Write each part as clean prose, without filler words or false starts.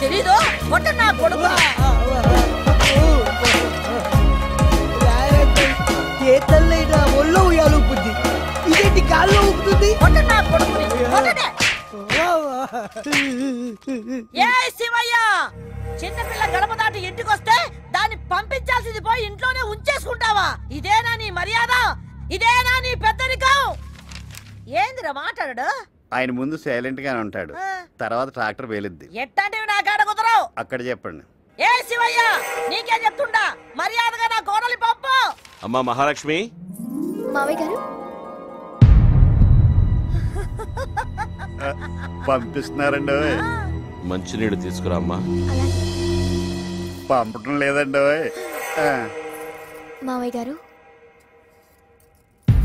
తెలీదు నా కొడుకు చేతల్లైనా ఒళ్ళో ఉయ్యాలు బుద్ధి ఇదేంటి గాల్లో ఊపుతుంది. నా కొడుకుని ఏ శివయ్య చిన్నపిల్ల గడప దాటి ఇంటికి వస్తే దాన్ని పంపించాల్సింది పోయి ఇంట్లోనే ఉంచేసుకుంటావా? ఇదేనా నీ మర్యాద? ఇదేనా నీ పెద్దరికం? ఏందిరా మాట్లాడు? ఆయన ముందు సైలెంట్ గానే ఉంటాడు, తర్వాత ట్రాక్టర్ వేలిద్ది. ఎట్టాంటివి నా కాడ కుదరవు. అక్కడ చెప్పండి. ఏ శివయ్య నీకేం చెప్తుండా? మర్యాదగా నా కోడలి పంపు. అమ్మా మహాలక్ష్మి. మావయ్య గారు పంపిస్తున్నారండి. మంచినీళ్ళు తీసుకురా అమ్మా. పంపటం లేదండి. మావయ్య గారు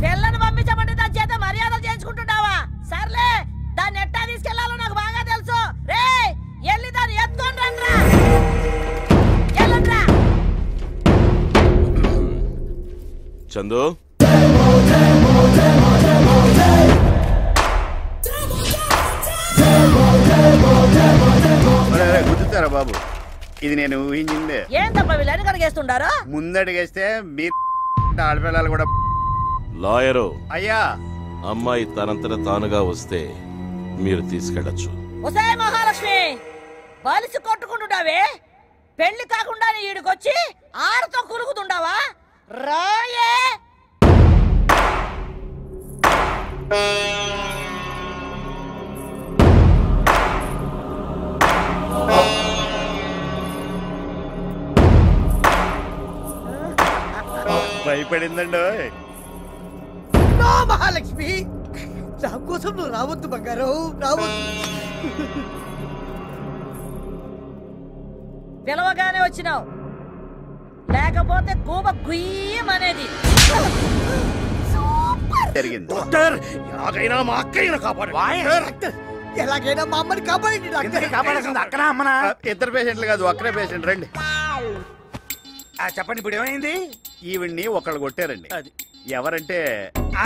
పిల్లను పంపించమంటే దాని చేత మర్యాదలు చేయించుకుంటున్నావా? సర్లే, దాన్ని ఎట్టా తీసుకెళ్లాలో నాకు బాగా తెలుసు. రే ఎల్లి దాన్ని ఎత్తుకొని రండ్రా. ఎల్లండ్రా. చందు గుర్తుతారా బాబు? ఇది నేను ఊహించిందే. ఏం తప్ప వీళ్ళని కడిగేస్తుండారు? ముందడిగేస్తే మీరు ఆడపిల్లలు కూడా. లాయరు అయ్యా, అమ్మాయి తనంతట తానుగా వస్తే మీరు తీసుకెళ్ళచ్చు. ఒసే మహాలక్ష్మి, బలిసి కొట్టుకుంటుండావే? పెళ్లి కాకుండా ఈడికొచ్చి ఆరుతో కులుకుతుండావా? రాయే. భయపడిందండి. మహాలక్ష్మి, నా కోసం నువ్వు రావద్దు బంగారు, రావద్దు. పిలవగానే వచ్చినావు, లేకపోతే కూబ గుయ్యమనేది. జరిగింది. ఎలాగైనా మా అక్కయ్యను కాపాడు. ఎలాగైనా మా అమ్మని కాపాడండి. కాపాడాల్సింది అక్కనా అమ్మనా? ఇద్దరు పేషెంట్లు కాదు, ఒక్కరే పేషెంట్. రండి. చెప్పండి, ఇప్పుడు ఏమైంది? ఈవిడ్ని ఒకళ్ళు కొట్టారండి. అది ఎవరంటే ఆ